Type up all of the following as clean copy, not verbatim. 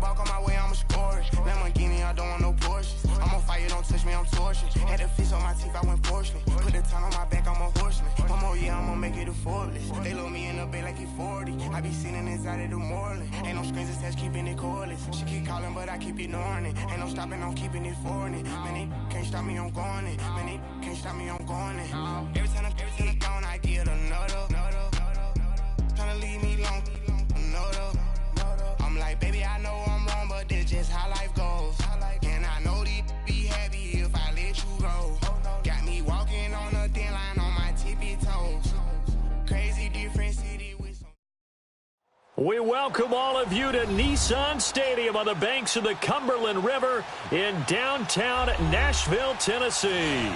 Walk on my way, I'ma score it. Lamborghini, I don't want no Porsches. I'm on fire, don't touch me, I'm tortured. Had the fish on my teeth, I went porcelain. Put the ton on my back, I'm a horseman. One more year, I'ma make it a Forbes. They load me in the bay like he 40. I be sitting inside of the Moreland. Ain't no screens attached, keeping it cordless. She keep calling, but I keep ignoring it. Ain't no stopping, I'm keeping it for it. Man, they can't stop me, I'm going it. Man, they can't stop me, I'm going it. Every time I'm gone, I get another. Tryna leave me long, another. I'm like, baby, I know I'm wrong, but this just how life goes. And I know these be happy if I let you go. Got me walking on a thin line on my tippy toes. Crazy different city with some... We welcome all of you to Nissan Stadium on the banks of the Cumberland River in downtown Nashville, Tennessee.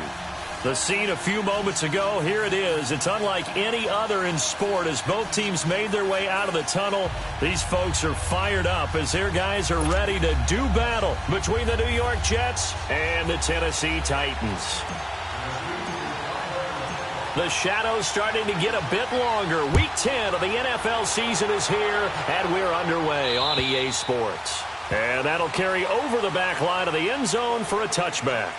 The scene a few moments ago, here it is. It's unlike any other in sport as both teams made their way out of the tunnel. These folks are fired up as their guys are ready to do battle between the New York Jets and the Tennessee Titans. The shadow's starting to get a bit longer. Week 10 of the NFL season is here, and we're underway on EA Sports. And that'll carry over the back line of the end zone for a touchback.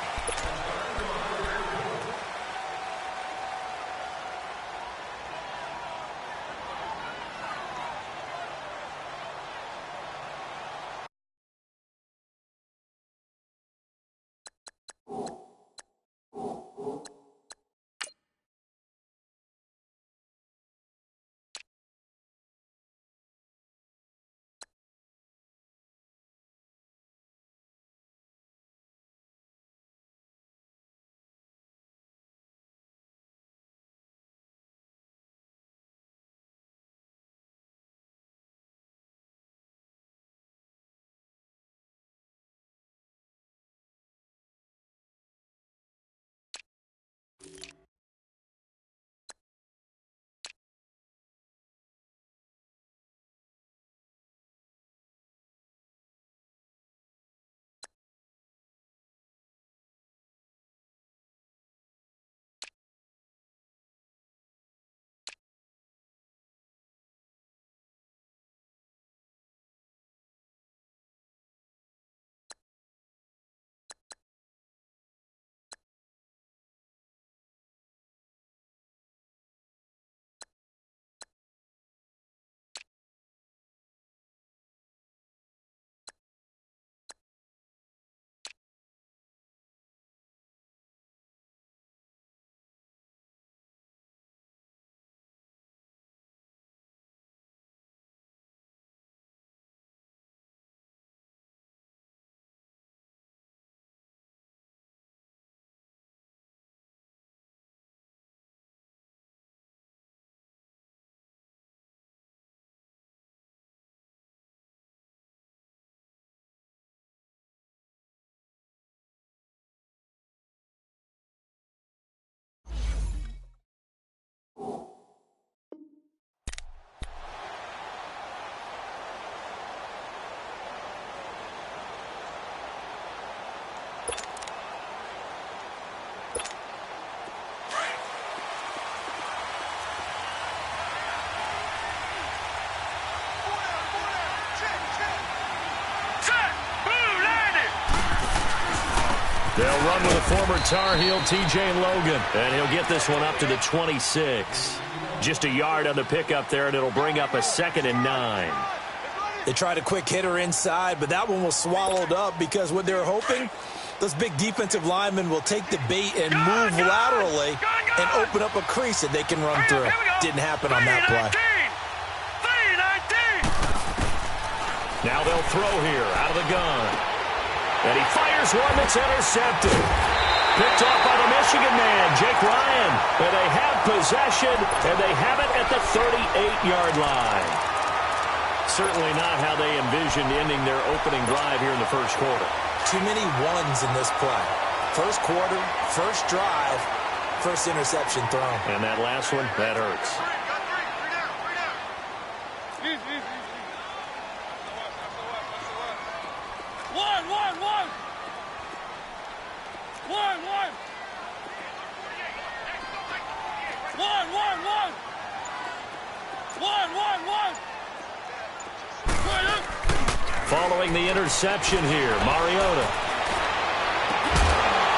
They'll run with a former Tar Heel, T.J. Logan, and he'll get this one up to the 26. Just a yard on the pickup there, and it'll bring up a 2nd and 9. They tried a quick hitter inside, but that one was swallowed up because what they're hoping, those big defensive linemen will take the bait and move laterally and open up a crease that they can run through. Didn't happen on that play. Now they'll throw here out of the gun. And he fires one that's intercepted. Picked off by the Michigan man, Jake Ryan. And they have possession, and they have it at the 38-yard line. Certainly not how they envisioned ending their opening drive here in the first quarter. Too many ones in this play. First quarter, first drive, first interception thrown. And that last one, that hurts. One. Following the interception here, Mariota.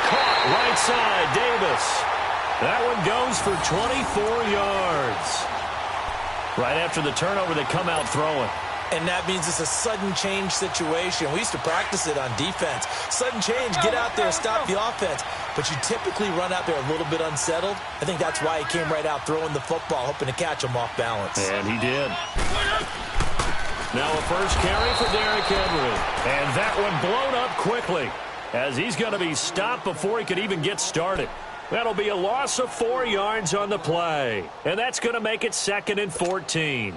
Caught right side, Davis. That one goes for 24 yards. Right after the turnover, they come out throwing. And that means it's a sudden change situation. We used to practice it on defense. Sudden change, get out there, stop the offense. But you typically run out there a little bit unsettled. I think that's why he came right out throwing the football, hoping to catch him off balance. And he did. Now a first carry for Derrick Henry. And that one blown up quickly, as he's going to be stopped before he could even get started. That'll be a loss of 4 yards on the play. And that's going to make it 2nd and 14.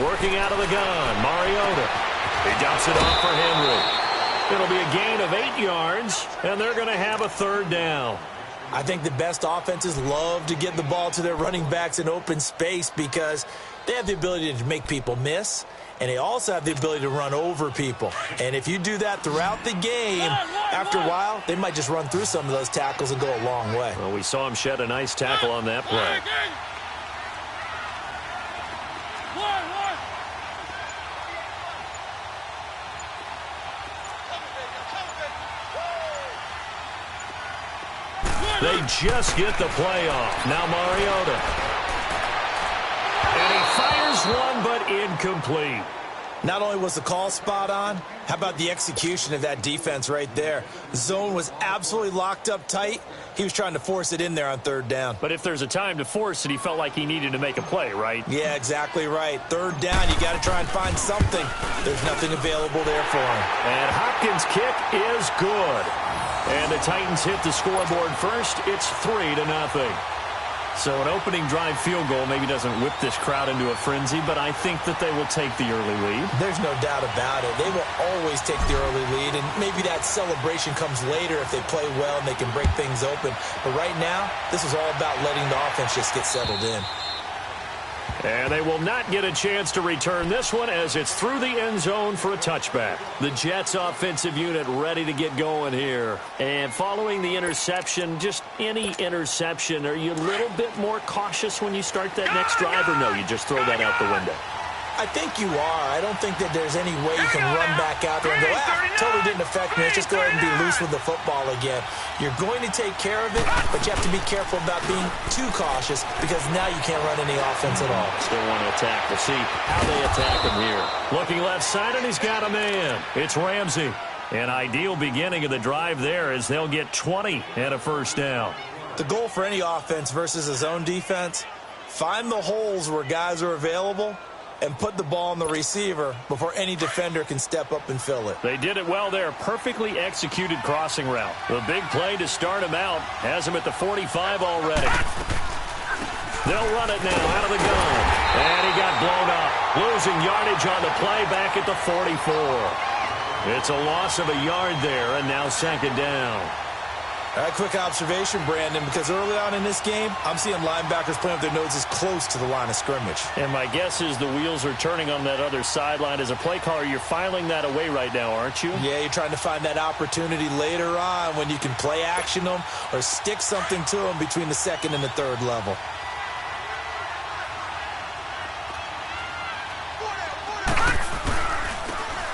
Working out of the gun, Mariota. He dumps it off for Henry. It'll be a gain of 8 yards, and they're going to have a 3rd down. I think the best offenses love to get the ball to their running backs in open space because they have the ability to make people miss, and they also have the ability to run over people. And if you do that throughout the game, after a while, they might just run through some of those tackles and go a long way. Well, we saw him shed a nice tackle on that play. They just get the play off. Now Mariota. And he fires one, but incomplete. Not only was the call spot on, how about the execution of that defense right there? The zone was absolutely locked up tight. He was trying to force it in there on 3rd down. But if there's a time to force it, he felt like he needed to make a play, right? Yeah, exactly right. 3rd down, you got to try and find something. There's nothing available there for him. And Hopkins' kick is good. And the Titans hit the scoreboard first. It's 3-0. So an opening drive field goal maybe doesn't whip this crowd into a frenzy, but I think that they will take the early lead. There's no doubt about it. They will always take the early lead, and maybe that celebration comes later if they play well and they can break things open. But right now, this is all about letting the offense just get settled in. And they will not get a chance to return this one as it's through the end zone for a touchback. The Jets offensive unit ready to get going here. And following the interception, just any interception, are you a little bit more cautious when you start that next drive, or no, you just throw that out the window? I think you are. I don't think that there's any way you can run back out there and go, totally didn't affect me. Let's just go ahead and be loose with the football again. You're going to take care of it, but you have to be careful about being too cautious because now you can't run any offense at all. Still want to attack. We'll see how they attack him here. Looking left side, and he's got a man. It's Ramsey. An ideal beginning of the drive there as they'll get 20 and a 1st down. The goal for any offense versus a zone defense, find the holes where guys are available and put the ball on the receiver before any defender can step up and fill it. They did it well there. Perfectly executed crossing route. The big play to start him out has him at the 45 already. They'll run it now out of the gun. And he got blown up. Losing yardage on the play back at the 44. It's a loss of a yard there, and now 2nd down. All right, quick observation, Brandon, because early on in this game, I'm seeing linebackers playing with their noses close to the line of scrimmage. And my guess is the wheels are turning on that other sideline. As a play caller, you're filing that away right now, aren't you? Yeah, you're trying to find that opportunity later on when you can play action them or stick something to them between the 2nd and the 3rd level.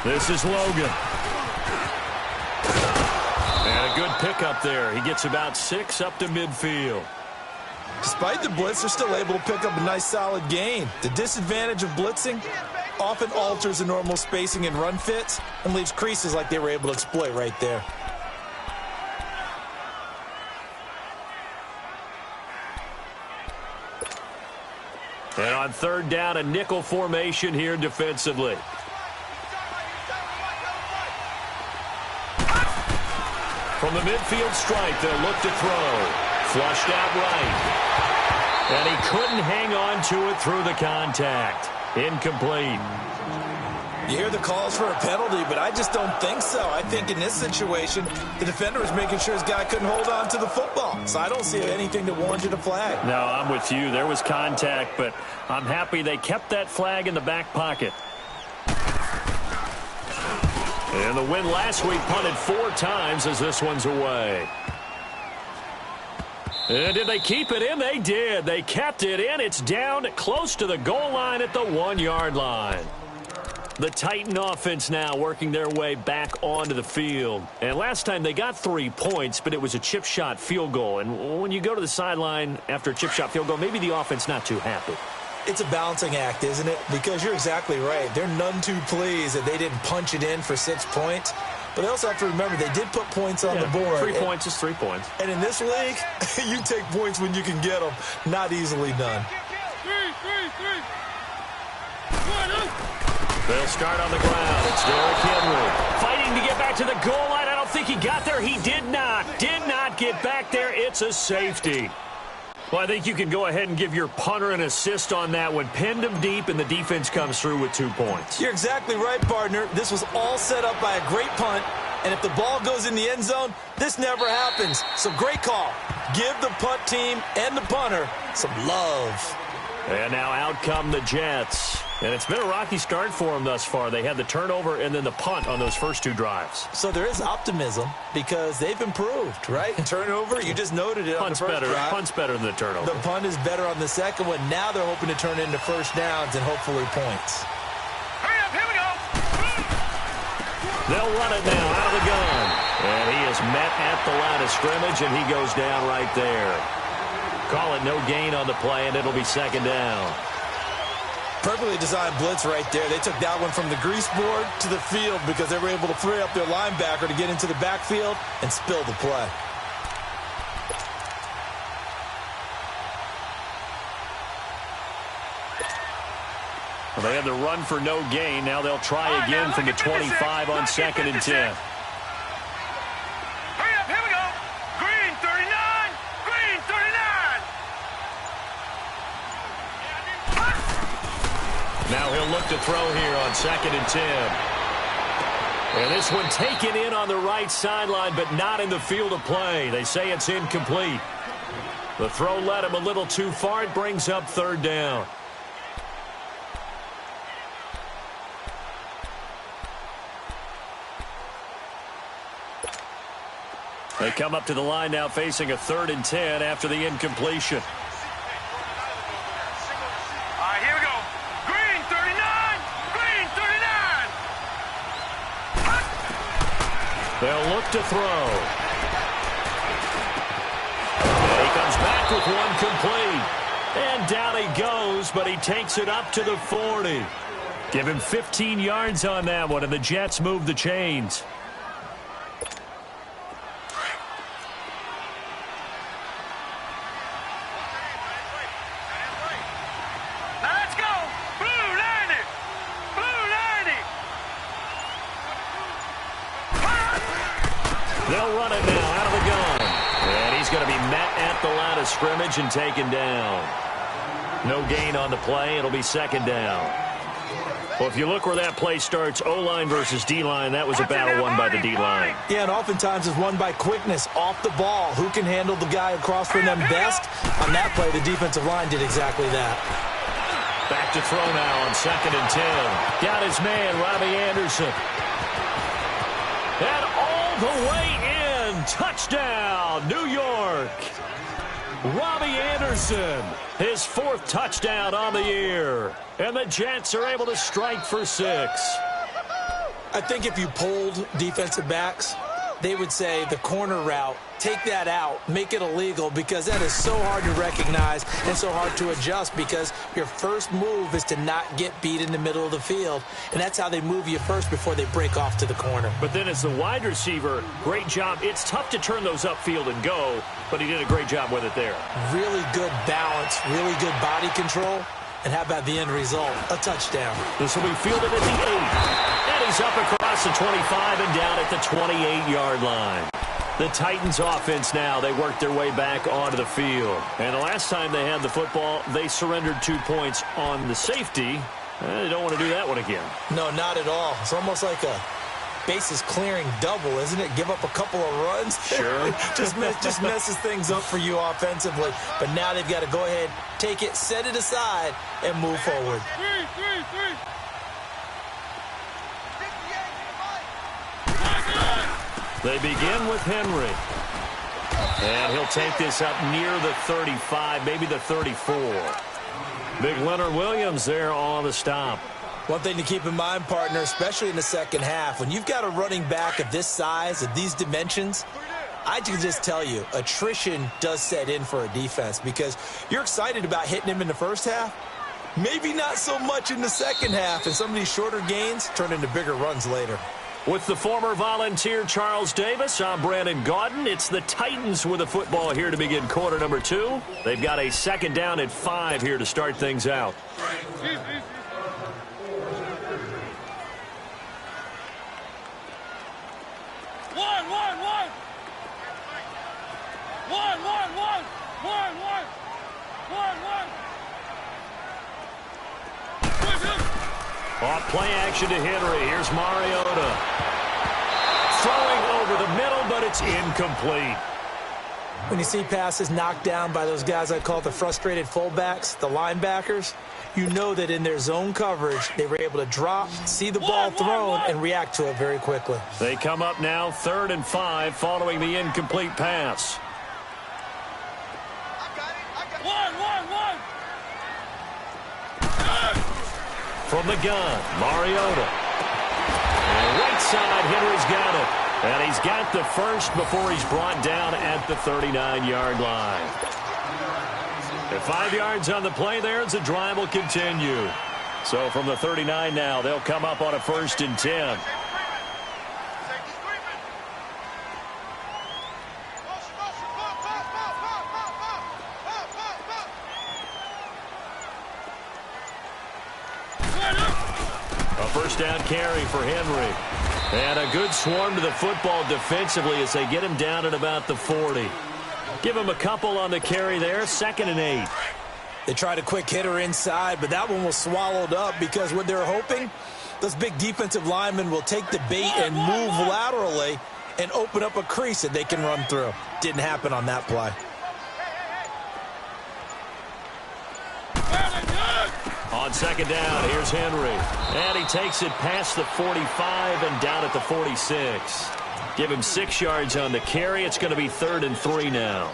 This is Logan. And a good pickup there. He gets about 6 up to midfield. Despite the blitz, they're still able to pick up a nice solid gain. The disadvantage of blitzing often alters the normal spacing and run fits and leaves creases like they were able to exploit right there. And on 3rd down, a nickel formation here defensively. From the midfield stripe, they'll look to throw. Flushed out right. And he couldn't hang on to it through the contact. Incomplete. You hear the calls for a penalty, but I just don't think so. I think in this situation, the defender was making sure his guy couldn't hold on to the football. So I don't see anything that warranted a flag. No, I'm with you. There was contact, but I'm happy they kept that flag in the back pocket. And the win last week punted 4 times as this one's away. And did they keep it in? They did. They kept it in. It's down close to the goal line at the 1-yard line. The Titan offense now working their way back onto the field. And last time they got 3 points, but it was a chip shot field goal. And when you go to the sideline after a chip shot field goal, maybe the offense not too happy. It's a balancing act, isn't it? Because you're exactly right. They're none too pleased that they didn't punch it in for 6 points. But they also have to remember they did put points on the board. 3 points is 3 points. And in this league, you take points when you can get them. Not easily done. They'll start on the ground. It's Derrick Henry fighting to get back to the goal line. I don't think he got there. He did not. Did not get back there. It's a safety. Well, I think you can go ahead and give your punter an assist on that one. Pinned him deep, and the defense comes through with 2 points. You're exactly right, partner. This was all set up by a great punt, and if the ball goes in the end zone, this never happens. So great call. Give the punt team and the punter some love. And now out come the Jets. And it's been a rocky start for them thus far. They had the turnover and then the punt on those first 2 drives. So there is optimism because they've improved, right? Turnover, you just noted it on the first drive. Punt's better than the turnover. The punt is better on the second one. Now they're hoping to turn into first downs and hopefully points. Hurry up, here we go. They'll run it now out of the gun. And he is met at the line of scrimmage, and he goes down right there. Call it no gain on the play, and it'll be second down. Perfectly designed blitz right there. They took that one from the grease board to the field because they were able to free up their linebacker to get into the backfield and spill the play. Well, they had the run for no gain. Now they'll try again from the 25 on 2nd and 10. Now he'll look to throw here on 2nd and 10. And this one taken in on the right sideline, but not in the field of play. They say it's incomplete. The throw led him a little too far. It brings up 3rd down. They come up to the line now facing a 3rd and 10 after the incompletion. They'll look to throw. And he comes back with one complete. And down he goes, but he takes it up to the 40. Give him 15 yards on that one, and the Jets move the chains. They'll run it now out of the gun. And he's going to be met at the line of scrimmage and taken down. No gain on the play. It'll be 2nd down. Well, if you look where that play starts, O-line versus D-line, that was a battle won by the D-line. Yeah, and oftentimes it's won by quickness, off the ball. Who can handle the guy across from them best? On that play, the defensive line did exactly that. Back to throw now on 2nd and 10. Got his man, Robbie Anderson. And all the way in. Touchdown, New York. Robbie Anderson, his 4th touchdown on the year. And the Jets are able to strike for 6. I think if you polled defensive backs, they would say the corner route, take that out, make it illegal, because that is so hard to recognize and so hard to adjust because your first move is to not get beat in the middle of the field. And that's how they move you first before they break off to the corner. But then as the wide receiver, great job. It's tough to turn those upfield and go, but he did a great job with it there. Really good balance, really good body control. And how about the end result? A touchdown. This will be fielded at the 8. And he's up across the 25 and down at the 28-yard line. The Titans offense now, they work their way back onto the field. And the last time they had the football, they surrendered 2 points on the safety. They don't want to do that one again. No, not at all. It's almost like a bases clearing double, isn't it? Give up a couple of runs. Sure. just messes things up for you offensively. But now they've got to go ahead, take it, set it aside, and move forward. They begin with Henry. And he'll take this up near the 35, maybe the 34. Big Leonard Williams there on the stop. One thing to keep in mind, partner, especially in the second half, when you've got a running back of this size, of these dimensions, I can just tell you, attrition does set in for a defense because you're excited about hitting him in the first half. Maybe not so much in the second half, and some of these shorter gains turn into bigger runs later. With the former Volunteer Charles Davis, I'm Brandon Gaudin. It's the Titans with the football here to begin quarter number 2. They've got a second down at 5 here to start things out. Off play action to Henry. Here's Mariota. Throwing over the middle, but it's incomplete. When you see passes knocked down by those guys I call the frustrated fullbacks, the linebackers, you know that in their zone coverage, they were able to drop, see the ball thrown, and react to it very quickly. They come up now 3rd and 5 following the incomplete pass. From the gun, Mariota. And right side, Henry's got it. And he's got the first before he's brought down at the 39-yard line. At 5 yards on the play there, as the drive will continue. So from the 39 now, they'll come up on a 1st and 10. First down carry for Henry. And a good swarm to the football defensively as they get him down at about the 40. Give him a couple on the carry there. 2nd and 8. They tried a quick hitter inside, but that one was swallowed up because what they're hoping, those big defensive linemen will take the bait and move laterally and open up a crease that they can run through. Didn't happen on that play. On 2nd down, here's Henry. And he takes it past the 45 and down at the 46. Give him 6 yards on the carry. It's going to be 3rd and 3 now.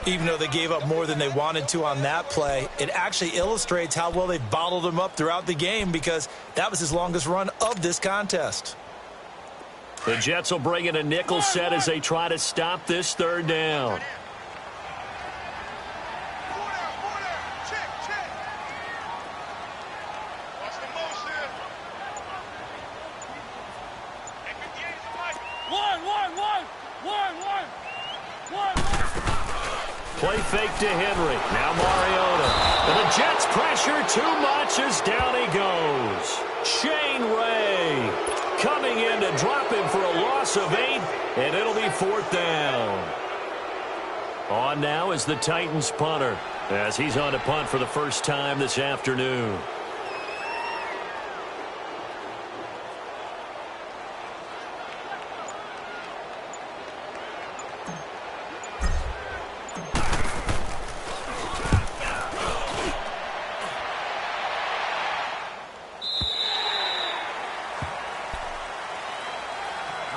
Even though they gave up more than they wanted to on that play, it actually illustrates how well they've bottled him up throughout the game because that was his longest run of this contest. The Jets will bring in a nickel set as they try to stop this 3rd down. Play fake to Henry. Now Mariota. And the Jets pressure too much as down he goes. Shane Ray coming in to drop him for a loss of 8, and it'll be 4th down. On now is the Titans punter as he's on to punt for the first time this afternoon.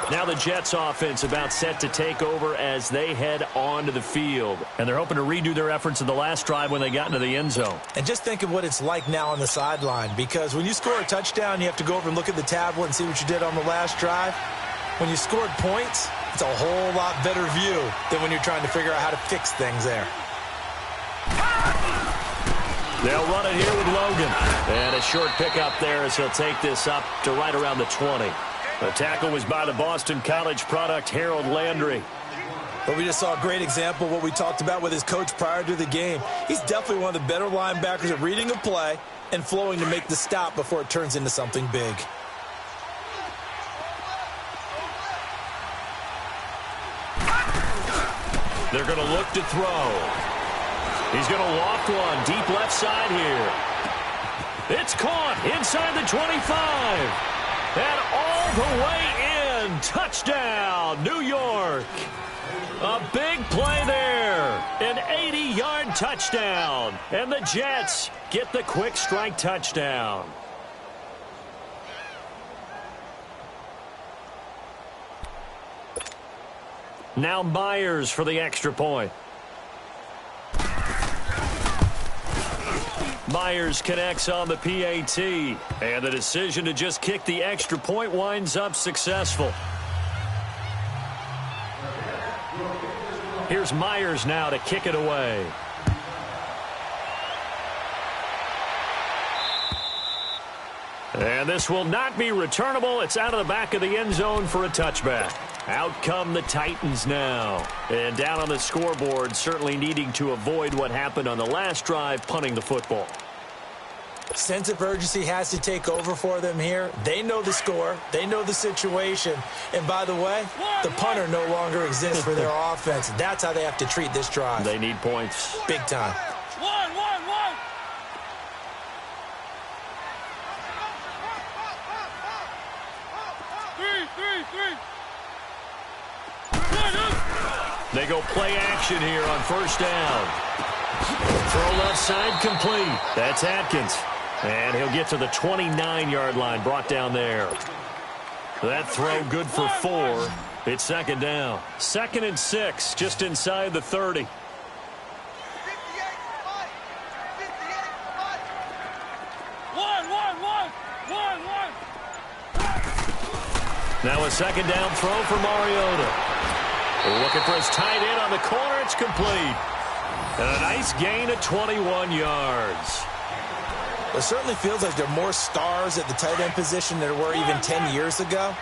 Now the Jets offense about set to take over as they head onto the field. And they're hoping to redo their efforts in the last drive when they got into the end zone. And just think of what it's like now on the sideline, because when you score a touchdown, you have to go over and look at the tablet and see what you did on the last drive. When you scored points, it's a whole lot better view than when you're trying to figure out how to fix things there. They'll run it here with Logan. And a short pickup there as he'll take this up to right around the 20. The tackle was by the Boston College product, Harold Landry. But we just saw a great example of what we talked about with his coach prior to the game. He's definitely one of the better linebackers at reading a play and flowing to make the stop before it turns into something big. They're going to look to throw. He's going to loft one deep left side here. It's caught inside the 25. And all the way in. Touchdown, New York. A big play there. An 80-yard touchdown. And the Jets get the quick strike touchdown. Now Myers for the extra point. Myers connects on the PAT. And the decision to just kick the extra point winds up successful. Here's Myers now to kick it away. And this will not be returnable. It's out of the back of the end zone for a touchback. Out come the Titans now. And down on the scoreboard, certainly needing to avoid what happened on the last drive, punting the football. Sense of urgency has to take over for them here. They know the score. They know the situation. And by the way, the punter no longer exists for their offense. That's how they have to treat this drive. They need points. Big time. They go play action here on first down. Throw left side complete. That's Atkins. And he'll get to the 29-yard line, brought down there. That throw good for 4. It's second down. 2nd and 6, just inside the 30. Now a second down throw for Mariota. Looking for his tight end on the corner. It's complete. And a nice gain of 21 yards. It certainly feels like there are more stars at the tight end position than there were even 10 years ago.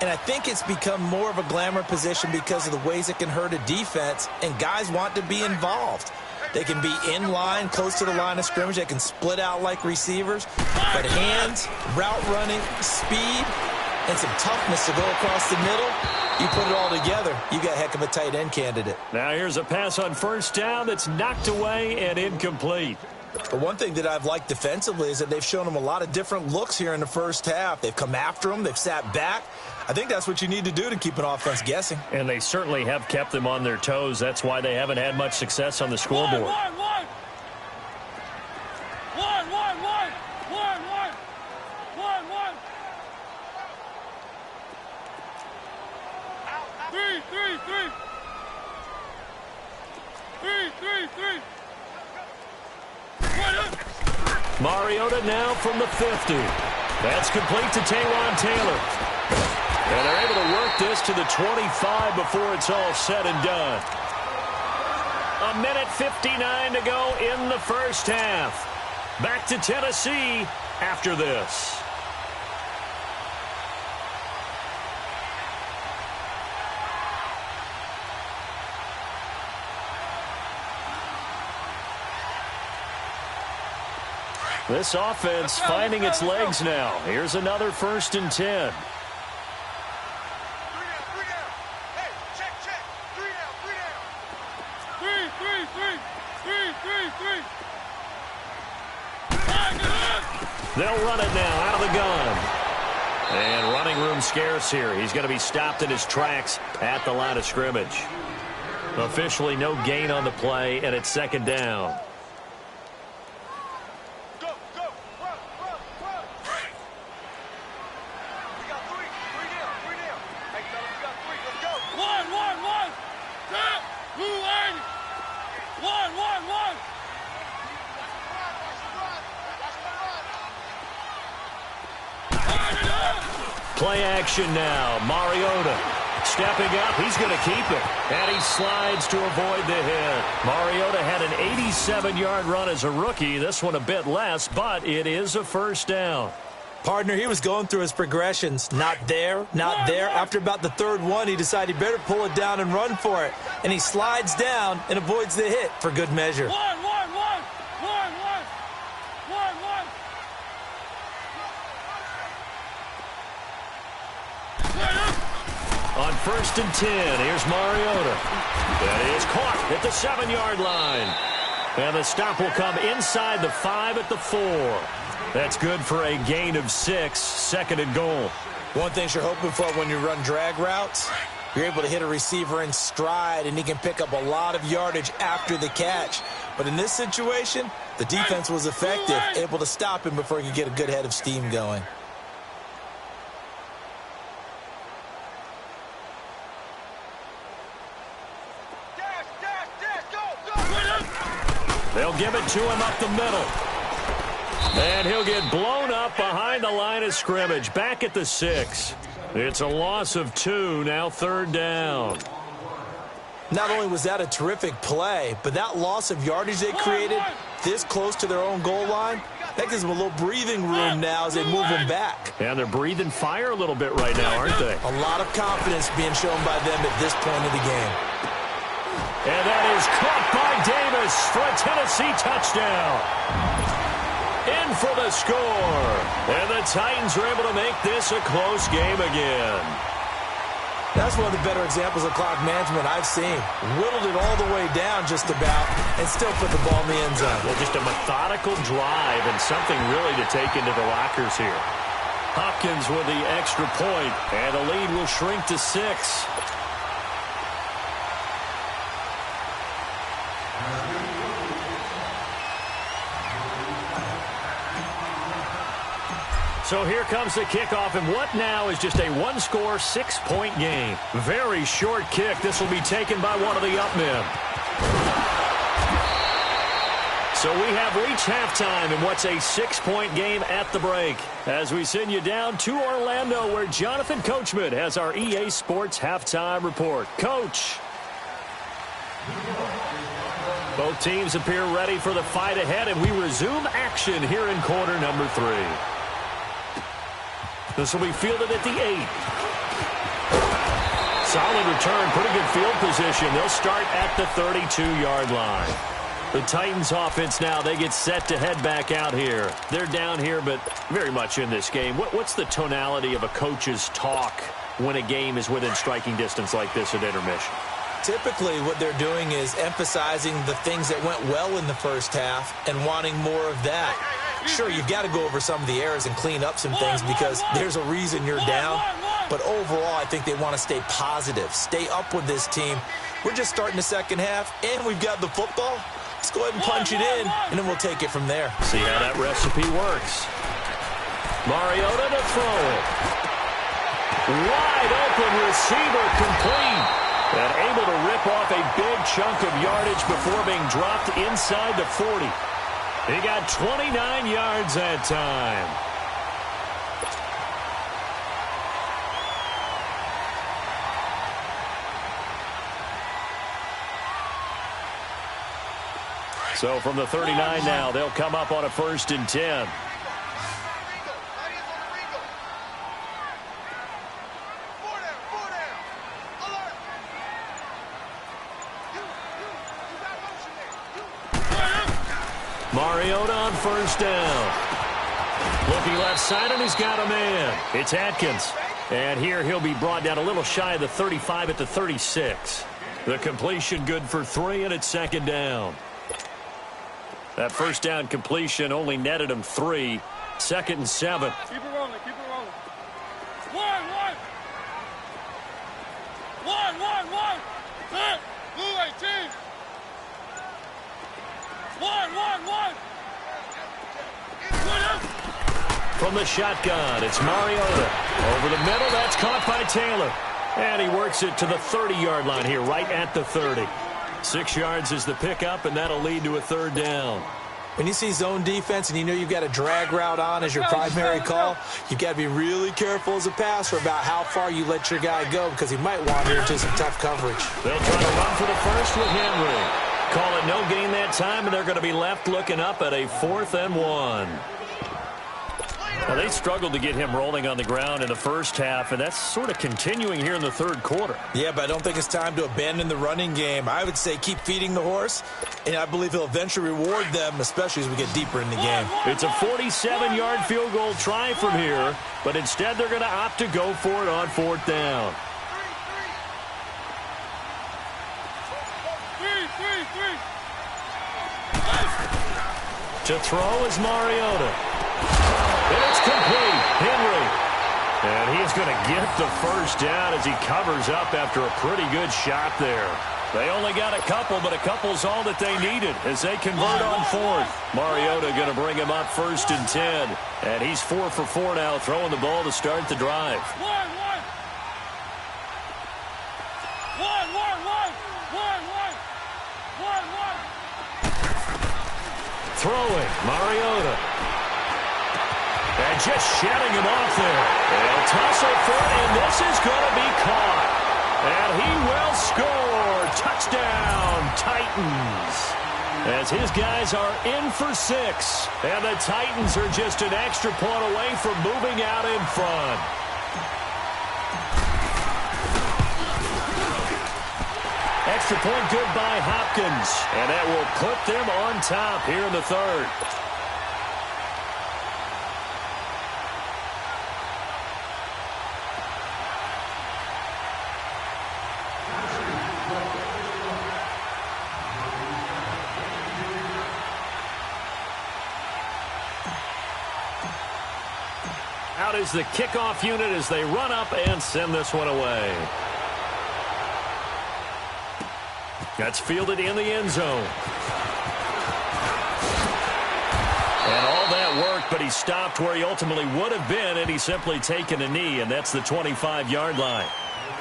And I think it's become more of a glamour position because of the ways it can hurt a defense, and guys want to be involved. They can be in line, close to the line of scrimmage. They can split out like receivers. But hands, route running, speed, and some toughness to go across the middle, you put it all together, you got a heck of a tight end candidate. Now here's a pass on first down that's knocked away and incomplete. But one thing that I've liked defensively is that they've shown them a lot of different looks here in the first half. They've come after them. They've sat back. I think that's what you need to do to keep an offense guessing. And they certainly have kept them on their toes. That's why they haven't had much success on the scoreboard. Mariota now from the 50. That's complete to Taywan Taylor. And they're able to work this to the 25 before it's all said and done. 1:59 to go in the first half. Back to Tennessee after this. This offense finding its legs now. Here's another 1st and 10. They'll run it now out of the gun. And running room scarce here. He's going to be stopped in his tracks at the line of scrimmage. Officially no gain on the play, and it's second down. Play action now. Mariota stepping up. He's going to keep it. And he slides to avoid the hit. Mariota had an 87-yard run as a rookie. This one a bit less, but it is a first down. Partner, he was going through his progressions. Not there, not there. After about the third one, he decided he better pull it down and run for it. And he slides down and avoids the hit for good measure. On 1st and 10, here's Mariota. That is caught at the 7-yard line. And the stop will come inside the 5 at the 4. That's good for a gain of 6, 2nd and goal. One thing you're hoping for when you run drag routes, you're able to hit a receiver in stride, and he can pick up a lot of yardage after the catch. But in this situation, the defense was effective, able to stop him before he could get a good head of steam going. They'll give it to him up the middle. And he'll get blown up behind the line of scrimmage, back at the 6. It's a loss of 2, now 3rd down. Not only was that a terrific play, but that loss of yardage they created this close to their own goal line, that gives them a little breathing room now as they move them back. And they're breathing fire a little bit right now, aren't they? A lot of confidence being shown by them at this point of the game. And that is caught by Davis for a Tennessee touchdown. In for the score. And the Titans are able to make this a close game again. That's one of the better examples of clock management I've seen. Whittled it all the way down just about and still put the ball in the end zone. Well, just a methodical drive and something really to take into the lockers here. Hopkins with the extra point, and the lead will shrink to 6. So here comes the kickoff, and what now is just a one-score, 6-point game. Very short kick. This will be taken by one of the up men. So we have reached halftime in what's a 6-point game at the break. As we send you down to Orlando, where Jonathan Coachman has our EA Sports halftime report. Coach. Both teams appear ready for the fight ahead, and we resume action here in quarter number 3. This will be fielded at the 8. Solid return, pretty good field position. They'll start at the 32-yard line. The Titans offense now, they get set to head back out here. They're down here, but very much in this game. What's the tonality of a coach's talk when a game is within striking distance like this at intermission? Typically, what they're doing is emphasizing the things that went well in the first half and wanting more of that. Sure, you've got to go over some of the errors and clean up some things because there's a reason you're down. But overall, I think they want to stay positive, stay up with this team. We're just starting the second half, and we've got the football. Let's go ahead and punch it in, and then we'll take it from there. See how that recipe works. Mariota to throw it. Wide open receiver complete. And able to rip off a big chunk of yardage before being dropped inside the 40. He got 29 yards that time. So from the 39 now, they'll come up on a 1st and 10. Mariota on 1st down. Looking left side, and he's got a man. It's Atkins. And here he'll be brought down a little shy of the 35 at the 36. The completion good for 3, and it's 2nd down. That 1st down completion only netted him 3. 2nd and 7. Keep it rolling, keep it rolling. One. Hit. Blue 18. One. From the shotgun, it's Mariota. Over the middle, that's caught by Taylor. And he works it to the 30-yard line here, right at the 30. 6 yards is the pickup, and that'll lead to a 3rd down. When you see zone defense and you know you've got a drag route on as your primary call, you've got to be really careful as a passer about how far you let your guy go because he might wander into some tough coverage. They'll try to run for the first with Henry. Call it no gain that time, and they're going to be left looking up at a 4th and 1. Well, they struggled to get him rolling on the ground in the first half, and that's sort of continuing here in the 3rd quarter. Yeah, but I don't think it's time to abandon the running game. I would say keep feeding the horse, and I believe he'll eventually reward them, especially as we get deeper in the game. It's a 47-yard field goal try from here, but instead they're going to opt to go for it on 4th down. To throw is Mariota. And it's complete. Henry. And he's going to get the first down as he covers up after a pretty good shot there. They only got a couple, but a couple's all that they needed as they convert on fourth. Mariota going to bring him up 1st and 10. And he's 4 for 4 now, throwing the ball to start the drive. Throwing, Mariota. And just shedding him off there. They'll tussle for it, and this is going to be caught. And he will score. Touchdown, Titans. As his guys are in for 6. And the Titans are just an extra point away from moving out in front. Extra point good by Hopkins. And that will put them on top here in the third. Out is the kickoff unit as they run up and send this one away. That's fielded in the end zone. And all that work, but he stopped where he ultimately would have been, and he's simply taken a knee, and that's the 25-yard line.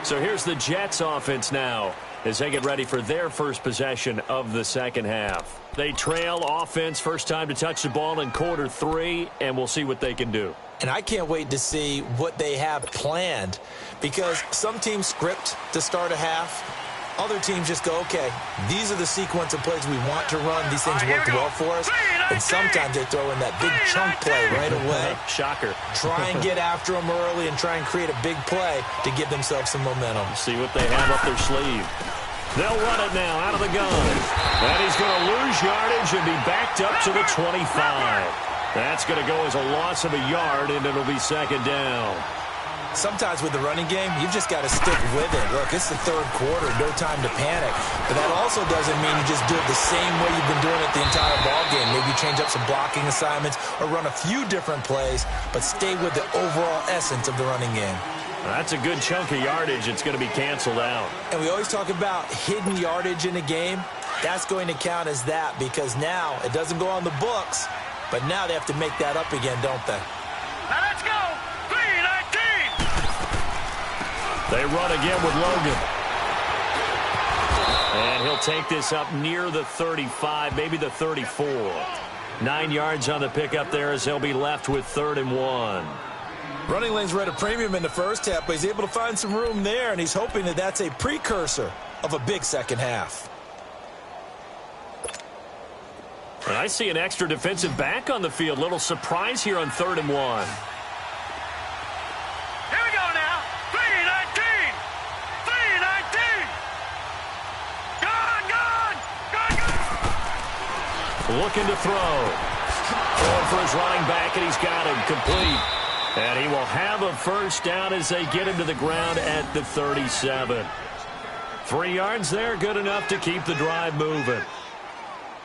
So here's the Jets offense now as they get ready for their first possession of the second half. They trail offense, first time to touch the ball in quarter 3, and we'll see what they can do. And I can't wait to see what they have planned, because some teams script to start a half. Other teams just go, okay, these are the sequence of plays we want to run. These things worked well for us. And sometimes they throw in that big chunk play right away. Shocker. Try and get after them early and try and create a big play to give themselves some momentum. See what they have up their sleeve. They'll run it now out of the gun. And he's going to lose yardage and be backed up to the 25. That's going to go as a loss of a yard, and it'll be second down. Sometimes with the running game, you've just got to stick with it. Look, it's the third quarter, no time to panic. But that also doesn't mean you just do it the same way you've been doing it the entire ball game. Maybe change up some blocking assignments or run a few different plays, but stay with the overall essence of the running game. That's a good chunk of yardage. It's going to be canceled out. And we always talk about hidden yardage in a game. That's going to count as that, because now it doesn't go on the books, but now they have to make that up again, don't they? Now let's go. 3-19. They run again with Logan. And he'll take this up near the 35, maybe the 34. 9 yards on the pickup there as they'll be left with 3rd and 1. Running lanes were at a premium in the first half, but he's able to find some room there, and he's hoping that that's a precursor of a big second half. And I see an extra defensive back on the field. Little surprise here on 3rd and 1. Here we go now. 3-19. 3-19. Gone. Looking to throw. Throwing for his running back, and he's got him complete. And he will have a first down as they get him to the ground at the 37. 3 yards there, good enough to keep the drive moving.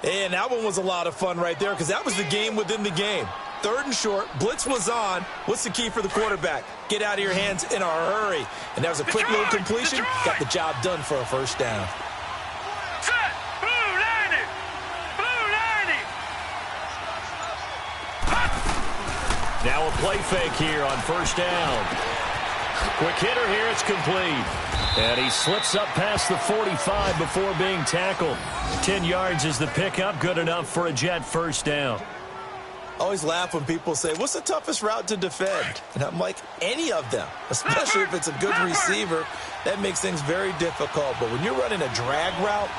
And that one was a lot of fun right there, because that was the game within the game. 3rd and short, blitz was on. What's the key for the quarterback? Get out of your hands in a hurry. And that was a quick little completion. Got the job done for a first down. Set. Blue 90. Blue 90. Now a play fake here on first down. Quick hitter here, it's complete. And he slips up past the 45 before being tackled. 10 yards is the pickup, good enough for a Jet first down. I always laugh when people say, what's the toughest route to defend? And I'm like, any of them, especially if it's a good receiver. That makes things very difficult. But when you're running a drag route,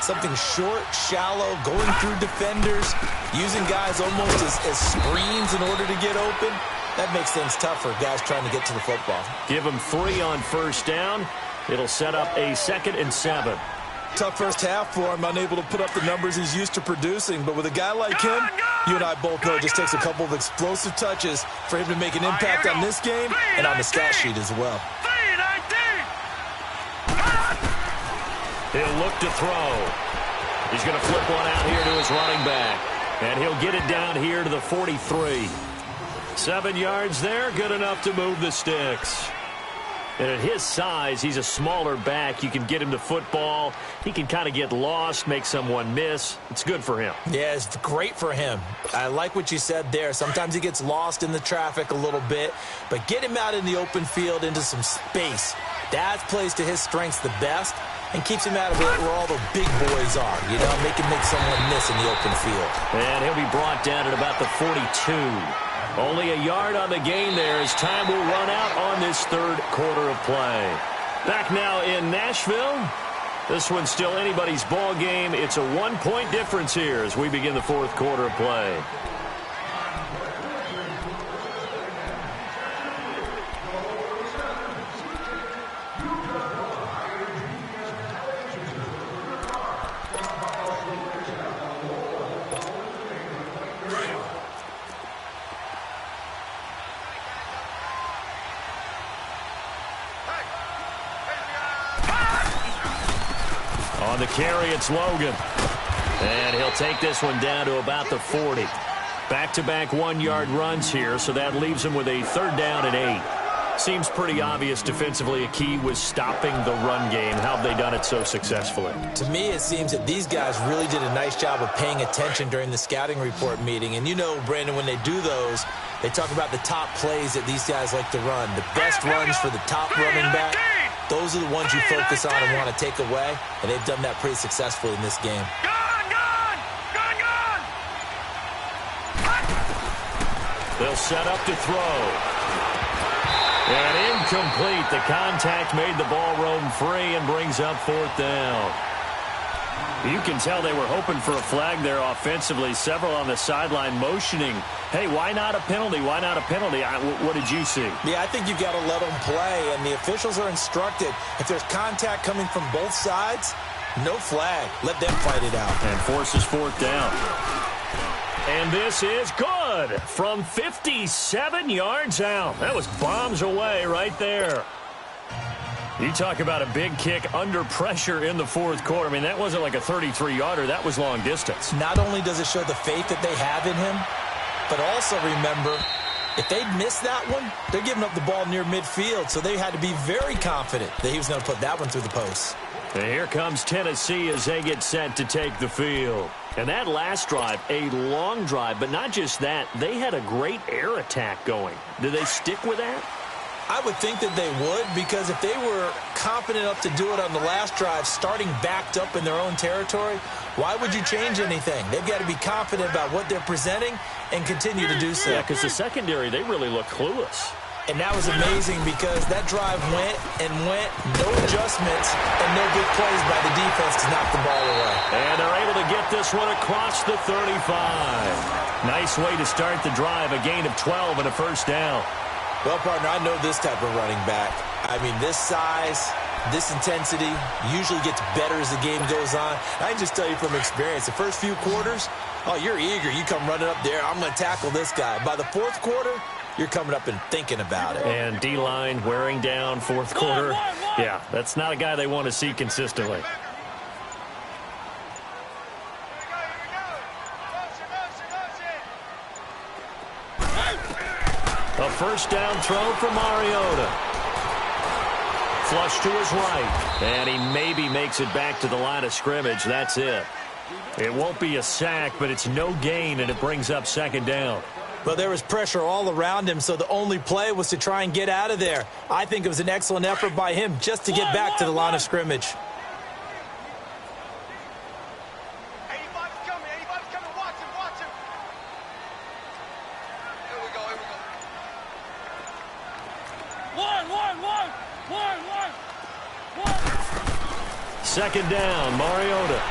something short, shallow, going through defenders, using guys almost as screens in order to get open, that makes things tough for guys trying to get to the football. Give him 3 on first down. It'll set up a 2nd and 7. Tough first half for him, unable to put up the numbers he's used to producing. But with a guy like him, you and I both know it just takes a couple of explosive touches for him to make an impact on this game and on the stat sheet as well. 3-19. He'll look to throw. He's going to flip one out here to his running back. And he'll get it down here to the 43. 7 yards there, good enough to move the sticks. And at his size, he's a smaller back. You can get him to football. He can kind of get lost, make someone miss. It's good for him. Yeah, it's great for him. I like what you said there. Sometimes he gets lost in the traffic a little bit, but get him out in the open field into some space. That plays to his strengths the best and keeps him out of it where all the big boys are. You know, make him make someone miss in the open field. And he'll be brought down at about the 42. Only a yard on the gain there as time will run out on this third quarter of play. Back now in Nashville. This one's still anybody's ball game. It's a 1-point difference here as we begin the fourth quarter of play. On the carry, it's Logan. And he'll take this one down to about the 40. Back-to-back 1-yard runs here, so that leaves him with a third down and 8. Seems pretty obvious defensively a key was stopping the run game. How have they done it so successfully? To me, it seems that these guys really did a nice job of paying attention during the scouting report meeting. And you know, Brandon, when they do those, they talk about the top plays that these guys like to run. The best runs for the top running back. Those are the ones you focus on and want to take away, and they've done that pretty successfully in this game. They'll set up to throw. And incomplete. The contact made the ball roam free and brings up fourth down. You can tell they were hoping for a flag there offensively. Several on the sideline motioning, hey, why not a penalty? Why not a penalty? What did you see? Yeah, I think you've got to let them play, and the officials are instructed. If there's contact coming from both sides, no flag. Let them fight it out. And forces fourth down. And this is good from 57 yards out. That was bombs away right there. You talk about a big kick under pressure in the fourth quarter. I mean, that wasn't like a 33-yarder. That was long distance. Not only does it show the faith that they have in him, but also remember, if they'd missed that one, they're giving up the ball near midfield, so they had to be very confident that he was going to put that one through the post. And here comes Tennessee as they get set to take the field. And that last drive, a long drive, but not just that, they had a great air attack going. Did they stick with that? I would think that they would, because if they were confident enough to do it on the last drive, starting backed up in their own territory, why would you change anything? They've got to be confident about what they're presenting and continue to do so. Yeah, because the secondary, they really look clueless. And that was amazing because that drive went and went, no adjustments, and no big plays by the defense to knock the ball away. And they're able to get this one across the 35. Nice way to start the drive, a gain of 12 and a first down. Well, partner, I know this type of running back. I mean, this size, this intensity usually gets better as the game goes on. I can just tell you from experience, the first few quarters, oh, you're eager. You come running up there, I'm going to tackle this guy. By the fourth quarter, you're coming up and thinking about it. And D-line wearing down fourth quarter. Yeah, that's not a guy they want to see consistently. A first down throw for Mariota. Flush to his right. And he maybe makes it back to the line of scrimmage. That's it. It won't be a sack, but it's no gain, and it brings up second down. Well, there was pressure all around him, so the only play was to try and get out of there. I think it was an excellent effort by him just to get back to the line of scrimmage. Anybody's coming, watch him. Here we go. One. Second down, Mariota.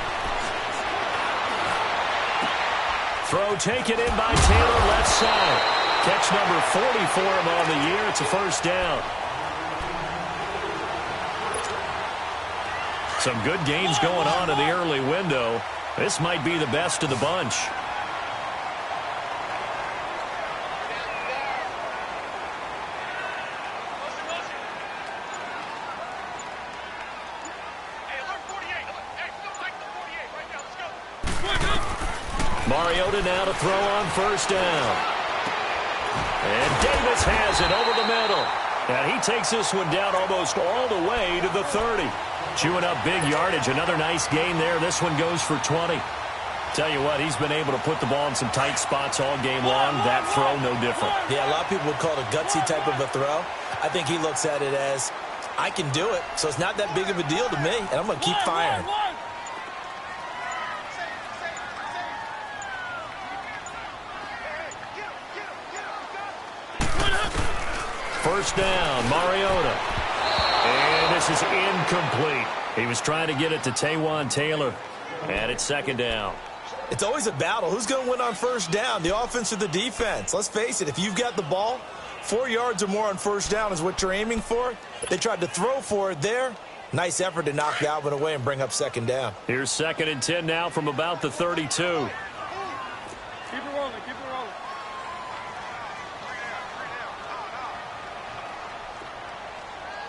Throw taken in by Taylor, left side. Catch number 40 for him on the year. It's a first down. Some good gains going on in the early window. This might be the best of the bunch. Mariota now to throw on first down. And Davis has it over the middle. And he takes this one down almost all the way to the 30. Chewing up big yardage. Another nice gain there. This one goes for 20. Tell you what, he's been able to put the ball in some tight spots all game long. That throw, no different. Yeah, a lot of people would call it a gutsy type of a throw. I think he looks at it as, I can do it, so it's not that big of a deal to me, and I'm going to keep firing. First down, Mariota. And this is incomplete. He was trying to get it to Taywan Taylor. And it's second down. It's always a battle. Who's going to win on first down, the offense or the defense? Let's face it, if you've got the ball, 4 yards or more on first down is what you're aiming for. They tried to throw for it there. Nice effort to knock that one away and bring up second down. Here's 2nd and 10 now from about the 32. Keep it rolling, keep it rolling.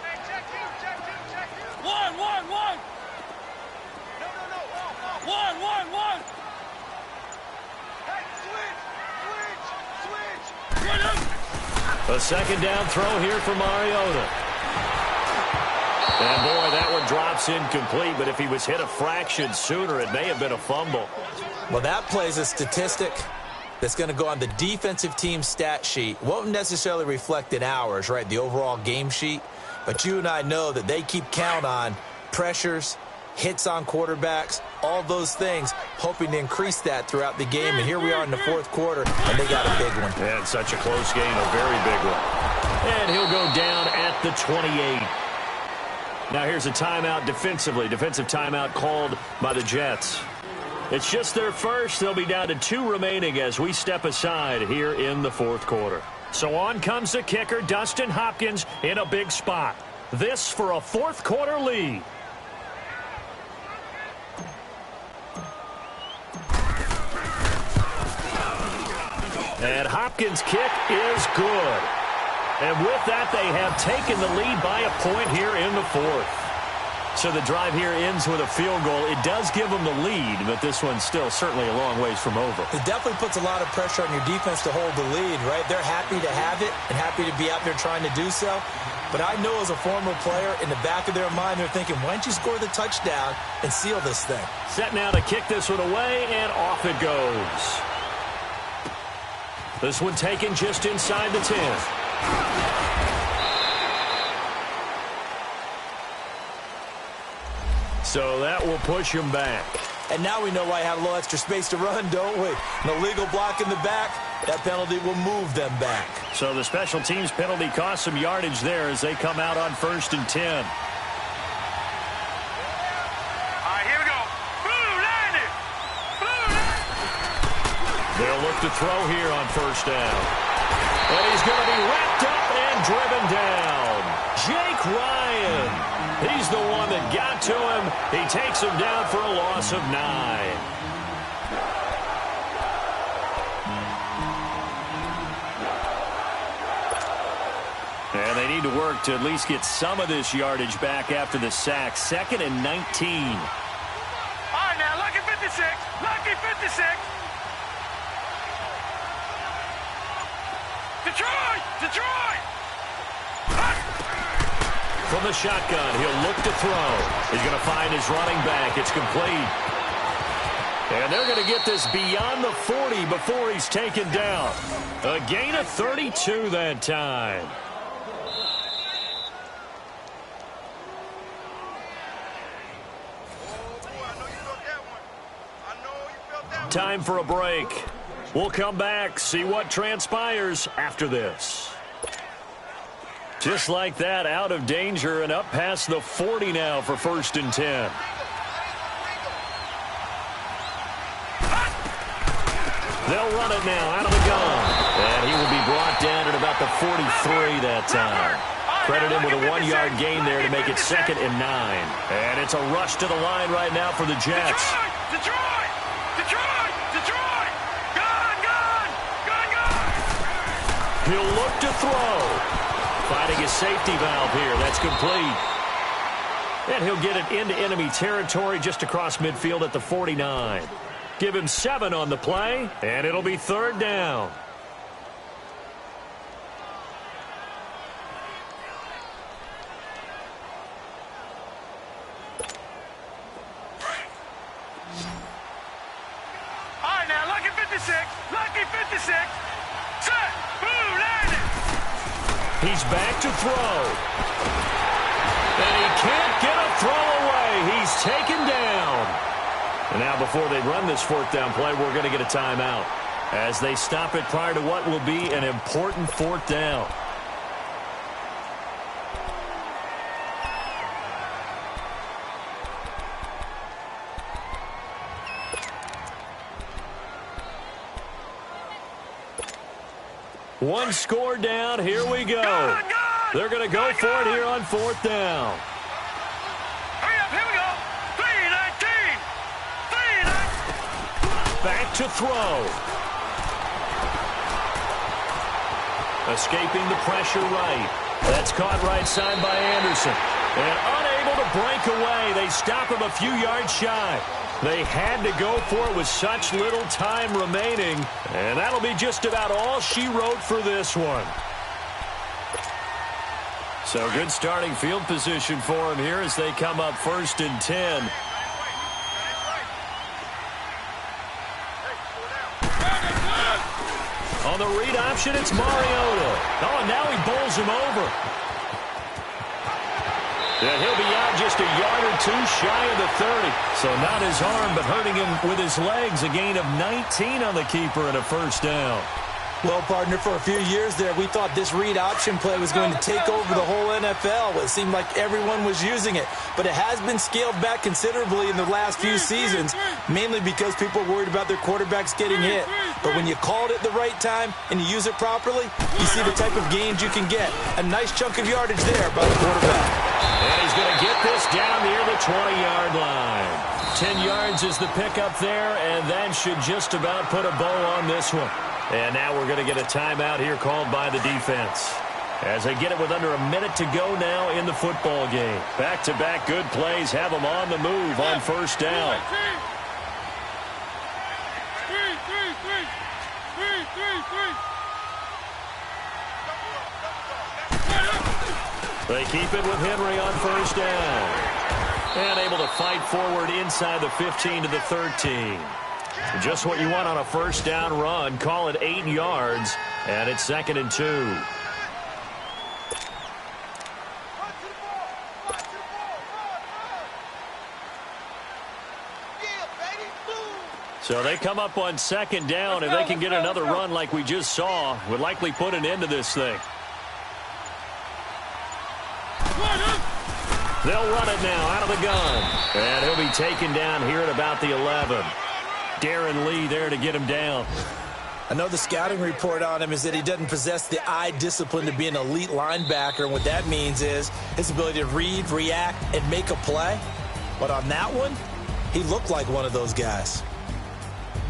Hey, check two. One. No. One. Hey, switch. A second down throw here for Mariota. And boy, that one drops incomplete, but if he was hit a fraction sooner, it may have been a fumble. Well, that plays a statistic that's going to go on the defensive team stat sheet. Won't necessarily reflect in ours, right, the overall game sheet. But you and I know that they keep count on pressures, hits on quarterbacks, all those things, hoping to increase that throughout the game. And here we are in the fourth quarter, and they got a big one. And such a close game, a very big one. And he'll go down at the 28. Now here's a timeout defensively. Defensive timeout called by the Jets. It's just their first. They'll be down to 2 remaining as we step aside here in the fourth quarter. So on comes the kicker, Dustin Hopkins, in a big spot. This for a fourth quarter lead. And Hopkins' kick is good. And with that, they have taken the lead by a point here in the fourth. So the drive here ends with a field goal. It does give them the lead, but this one's still certainly a long ways from over. It definitely puts a lot of pressure on your defense to hold the lead, right? They're happy to have it and happy to be out there trying to do so. But I know as a former player, in the back of their mind, they're thinking, why don't you score the touchdown and seal this thing? Set now to kick this one away, and off it goes. This one taken just inside the 10. So that will push him back. And now we know why I have a little extra space to run, don't we? An illegal block in the back, that penalty will move them back. So the special teams penalty cost some yardage there as they come out on 1st and 10. All right, here we go. Blue 90. They'll look to throw here on 1st down. And he's going to be wrapped up and driven down. Jake Ryan. He's the one that got to him. He takes him down for a loss of 9. And they need to work to at least get some of this yardage back after the sack. 2nd and 19. All right, now, lucky 56. Lucky 56. Detroit! From the shotgun, he'll look to throw. He's going to find his running back. It's complete. And they're going to get this beyond the 40 before he's taken down. A gain of 32 that time. Time for a break. We'll come back, see what transpires after this. Just like that, out of danger and up past the 40 now for 1st and 10. They'll run it now out of the gun. And he will be brought down at about the 43 that time. Credit him with a 1-yard gain there to make it 2nd and 9. And it's a rush to the line right now for the Jets. Detroit! He'll look to throw. Finding his safety valve here. That's complete. And he'll get it into enemy territory just across midfield at the 49. Give him 7 on the play, and it'll be 3rd down. He's back to throw. And he can't get a throw away. He's taken down. And now before they run this fourth down play, we're going to get a timeout as they stop it prior to what will be an important fourth down. One score down. Here we go. They're going to go for it here on fourth down. Hurry up, here we go. 3-19. Back to throw. Escaping the pressure right. That's caught right side by Anderson. And unable to break away. They stop him a few yards shy. They had to go for it with such little time remaining. And that'll be just about all she wrote for this one. So good starting field position for him here as they come up 1st and 10. On the read option, it's Mariota. Oh, and now he bowls him over. And he'll be out just a yard or two shy of the 30. So not his arm, but hurting him with his legs. A gain of 19 on the keeper and a first down. Well, partner, for a few years there, we thought this read option play was going to take over the whole NFL. It seemed like everyone was using it. But it has been scaled back considerably in the last few seasons, mainly because people are worried about their quarterbacks getting hit. But when you call it at the right time and you use it properly, you see the type of gains you can get. A nice chunk of yardage there by the quarterback. And he's going to get this down near the 20-yard line. 10 yards is the pickup there, and that should just about put a bow on this one. And now we're going to get a timeout here called by the defense as they get it with under a minute to go now in the football game. Back-to-back good plays have them on the move on first down. They keep it with Henry on first down. And able to fight forward inside the 15 to the 13. Just what you want on a first down run. Call it 8 yards, and it's 2nd and 2. So they come up on 2nd down. If they can get another run like we just saw, would likely put an end to this thing. They'll run it now out of the gun. And he'll be taken down here at about the 11. Darren Lee there to get him down. I know the scouting report on him is that he doesn't possess the eye discipline to be an elite linebacker. And what that means is his ability to read, react, and make a play. But on that one, he looked like one of those guys.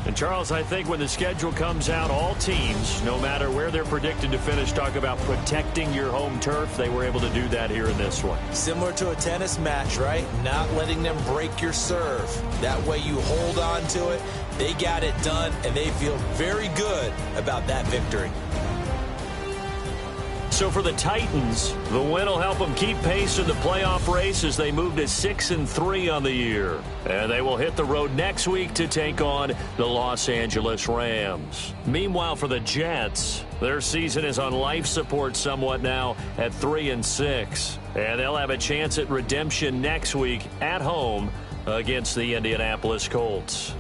And, Charles, I think when the schedule comes out, all teams, no matter where they're predicted to finish, talk about protecting your home turf. They were able to do that here in this one. Similar to a tennis match, right? Not letting them break your serve. That way you hold on to it. They got it done, and they feel very good about that victory. So for the Titans, the win will help them keep pace in the playoff race as they move to 6-3 on the year. And they will hit the road next week to take on the Los Angeles Rams. Meanwhile, for the Jets, their season is on life support somewhat now at 3-6. And they'll have a chance at redemption next week at home against the Indianapolis Colts.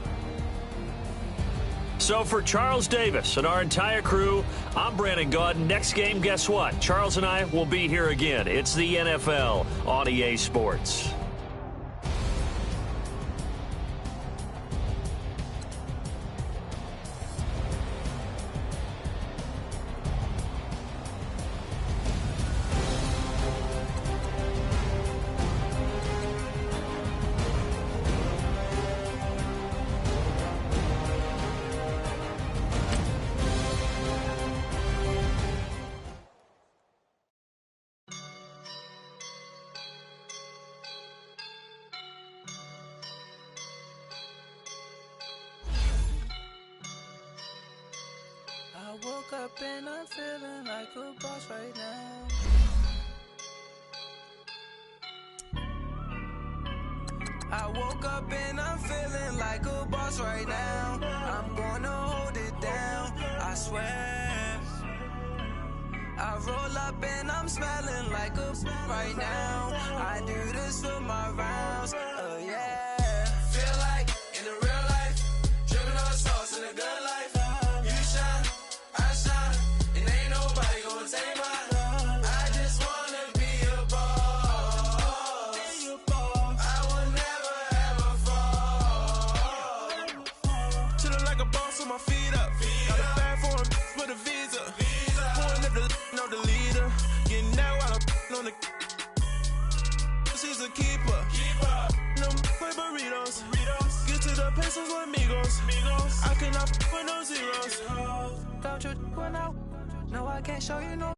So for Charles Davis and our entire crew, I'm Brandon Gaudin. Next game, guess what? Charles and I will be here again. It's the NFL on EA Sports. I woke up and I'm feeling like a boss right now. I woke up and I'm feeling like a boss right now. I'm gonna hold it down, I swear. I roll up and I'm smelling like a right now. I do this for my rounds, yeah. Feel like in the real life, dripping on sauce in the good life. You shine, I shine, and ain't nobody gonna take mine. I just wanna be a boss. I will never ever fall. Chillin' like a boss with my feet up. Got a bag for him with a visa. Pulling up the know the leader. Getting that while I'm on the. She's a keeper. No play burritos. Get to the pesos with amigos. I cannot with no zeros. Don't you run out? No, I can't show you no.